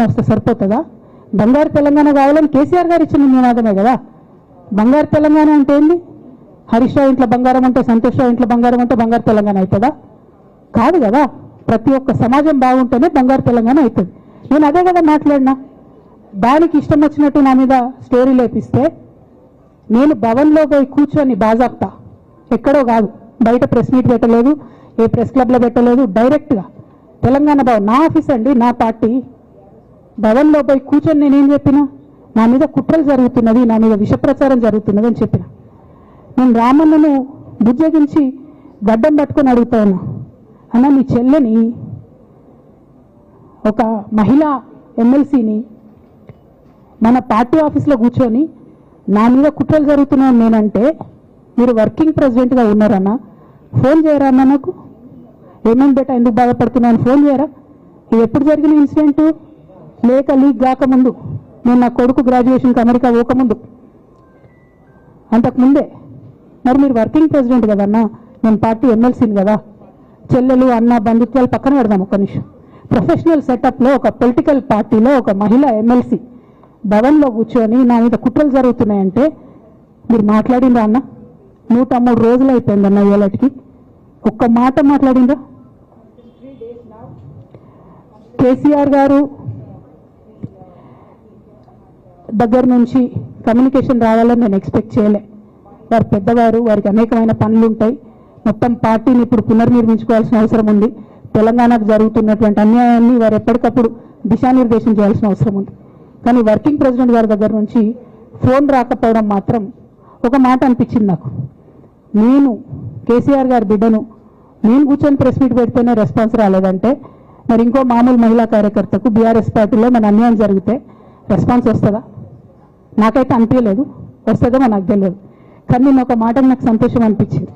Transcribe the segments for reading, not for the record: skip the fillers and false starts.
వస్తే సరిపోతుందా? బంగారు తెలంగాణ కావాలని కేసీఆర్ గారు ఇచ్చిన నినాదమే కదా. బంగారు తెలంగాణ అంటే ఏంది? హరీష్ రావు ఇంట్లో బంగారం ఉంటే, సంతోష్ రావు ఇంట్లో బంగారం ఉంటే బంగారు తెలంగాణ అవుతుందా? కాదు కదా. ప్రతి ఒక్క సమాజం బాగుంటేనే బంగారు తెలంగాణ అవుతుంది. నేను అదే కదా మాట్లాడినా. దానికి ఇష్టం వచ్చినట్టు నా మీద స్టోరీ లేపిస్తే నేను భవన్లో పోయి కూర్చొని బాజాప్తా, ఎక్కడో కాదు, బయట ప్రెస్ మీట్ పెట్టలేదు, ఏ ప్రెస్ క్లబ్లో పెట్టలేదు, డైరెక్ట్గా తెలంగాణ భవన్ నా ఆఫీస్ అండి, నా పార్టీ భవన్లో పోయి కూర్చొని నేనేం చెప్పినా, నా మీద కుట్రలు జరుగుతున్నది, నా మీద విషప్రచారం జరుగుతున్నది అని చెప్పిన. నేను రామన్నను బుజ్జగించి గడ్డం పట్టుకొని అడుగుతా ఉన్నా, అన్న నీ చెల్లెని, ఒక మహిళా ఎమ్మెల్సీని మన పార్టీ ఆఫీస్లో కూర్చొని నా మీద కుట్రలు జరుగుతున్నాయని నేనంటే మీరు వర్కింగ్ ప్రెసిడెంట్గా ఉన్నారన్నా, ఫోన్ చేయరా అన్న నాకు? ఏమేమి బేటా ఎందుకు బాధపడుతున్నాను ఫోన్ చేయరా? ఇది ఎప్పుడు జరిగిన ఇన్సిడెంటు? లేక లీక్ కాకముందు, నేను నా కొడుకు గ్రాడ్యుయేషన్కి అమెరికా పోకముందు, అంతకుముందే. మరి మీరు వర్కింగ్ ప్రెసిడెంట్ కదన్నా, నేను పార్టీ ఎమ్మెల్సీని కదా. చెల్లెలు అన్న బంధుత్వాలు పక్కన పెడదాం ఒక్క నిమిషం. ప్రొఫెషనల్ సెటప్లో ఒక పొలిటికల్ పార్టీలో ఒక మహిళా ఎమ్మెల్సీ భవన్లో కూర్చొని నా మీద కుట్రలు జరుగుతున్నాయంటే మీరు మాట్లాడిందా అన్న? 103 రోజులు అయిపోయిందన్న ఏళ్ళకి, ఒక్క మాట మాట్లాడిందా? కేసీఆర్ గారు దగ్గర నుంచి కమ్యూనికేషన్ రావాలని నేను ఎక్స్పెక్ట్ చేయలే. వారు పెద్దవారు, వారికి అనేకమైన పనులు ఉంటాయి. మొత్తం పార్టీని ఇప్పుడు పునర్నిర్మించుకోవాల్సిన అవసరం ఉంది. తెలంగాణకు జరుగుతున్నటువంటి అన్యాయాన్ని వారు ఎప్పటికప్పుడు దిశానిర్దేశం చేయాల్సిన అవసరం ఉంది. కానీ వర్కింగ్ ప్రెసిడెంట్ గారి దగ్గర నుంచి ఫోన్ రాకపోవడం మాత్రం ఒక మాట అనిపించింది నాకు. నేను కేసీఆర్ గారి బిడ్డను, నేను కూర్చొని ప్రెస్ మీట్ పెడితేనే రెస్పాన్స్ రాలేదంటే మరి ఇంకో మామూలు మహిళా కార్యకర్తకు బీఆర్ఎస్ పార్టీలో మన అన్యాయం జరిగితే రెస్పాన్స్ వస్తుందా? నాకైతే అనిపించలేదు, వస్తుందేమో నాకు తెలియదు. కానీ నేను ఒక మాట నాకు సంతోషం అనిపించింది.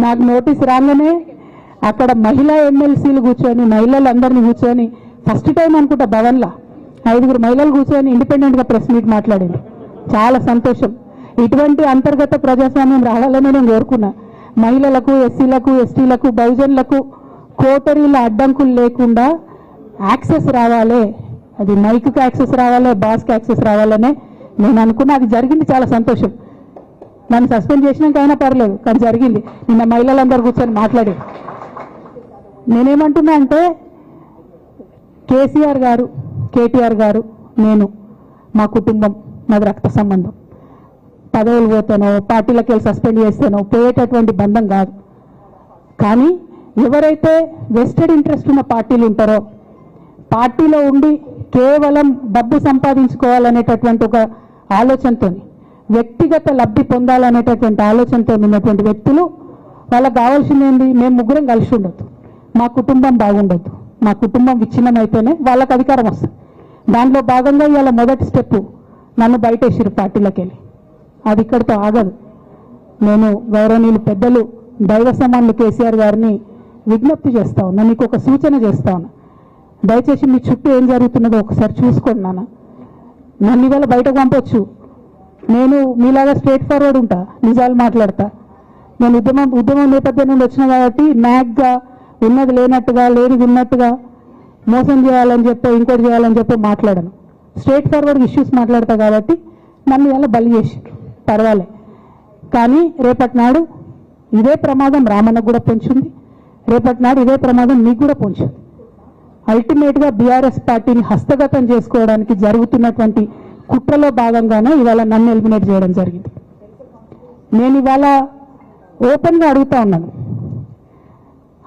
నాకు నోటీస్ రాగానే అక్కడ మహిళా ఎమ్మెల్సీలు కూర్చొని, మహిళలందరినీ కూర్చొని, ఫస్ట్ టైం అనుకుంటా భవన్లో 5 మహిళలు కూర్చొని ఇండిపెండెంట్గా ప్రెస్ మీట్ మాట్లాడింది. చాలా సంతోషం. ఇటువంటి అంతర్గత ప్రజాస్వామ్యం రావాలని నేను కోరుకున్నా. మహిళలకు, ఎస్సీలకు, ఎస్టీలకు, బహుజనులకు కోటరీల అడ్డంకులు లేకుండా యాక్సెస్ రావాలి, అది మైక్కి యాక్సెస్ రావాలి, బాస్కి యాక్సెస్ రావాలనే నేను అనుకున్నా. అది జరిగింది, చాలా సంతోషం. నన్ను సస్పెండ్ చేసినాక అయినా పర్లేదు, కానీ జరిగింది. నిన్న మహిళలందరూ కూర్చొని మాట్లాడి నేనేమంటున్నా అంటే, కేసీఆర్ గారు, కేటీఆర్ గారు, నేను, మా కుటుంబం, మాది రక్త సంబంధం. పదవులు పోతానో, పార్టీలకు వెళ్ళి సస్పెండ్ చేస్తానో పోయేటటువంటి బంధం కాదు. కానీ ఎవరైతే వెస్టెడ్ ఇంట్రెస్ట్ ఉన్న పార్టీలు ఉంటారో, పార్టీలో ఉండి కేవలం డబ్బు సంపాదించుకోవాలనేటటువంటి ఒక ఆలోచనతో, వ్యక్తిగత లబ్ధి పొందాలనేటటువంటి ఆలోచనతో ఉన్నటువంటి వ్యక్తులు, వాళ్ళకి కావాల్సింది ఏంటి? మేము ముగ్గురం కలిసి ఉండొద్దు, మా కుటుంబం బాగుండొద్దు, మా కుటుంబం విచ్ఛిన్నమైతేనే వాళ్ళకి అధికారం వస్తుంది. దాంట్లో భాగంగా ఇవాళ మొదటి స్టెప్ నన్ను బయటేసిరు పార్టీలోకి వెళ్ళి. అది ఇక్కడితో ఆగదు. నేను గౌరవనీయులు పెద్దలు దైవ సమానులు కేసీఆర్ గారిని విజ్ఞప్తి చేస్తా ఉన్నా, మీకు ఒక సూచన చేస్తా ఉన్నా. దయచేసి మీ చుట్టూ ఏం జరుగుతున్నదో ఒకసారి చూసుకోండి నాన్న. నన్ను ఇవాళ బయటకు పంపొచ్చు, నేను మీలాగా స్ట్రేట్ ఫార్వర్డ్ ఉంటా, నిజాలు మాట్లాడతా. నేను ఉద్యమం నేపథ్యం నుండి వచ్చిన కాబట్టి మ్యాగ్గా ఉన్నది లేనట్టుగా, లేనిది ఉన్నట్టుగా, మోసం చేయాలని చెప్పి, ఇంకోటి చేయాలని చెప్పి మాట్లాడను. స్ట్రేట్ ఫార్వర్డ్ ఇష్యూస్ మాట్లాడతా కాబట్టి నన్ను ఇలా బలి చేసి పర్వాలే. కానీ రేపటి నాడు ఇదే ప్రమాదం రామన్నకు కూడా పొంచుంది, రేపటి నాడు ఇదే ప్రమాదం మీకు కూడా పొంచుంది. అల్టిమేట్గా బీఆర్ఎస్ పార్టీని హస్తగతం చేసుకోవడానికి జరుగుతున్నటువంటి కుట్రలో భాగంగానే ఇవాళ నన్ను ఎలిమినేట్ చేయడం జరిగింది. నేను ఇవాళ ఓపెన్గా అడుగుతా ఉన్నాను,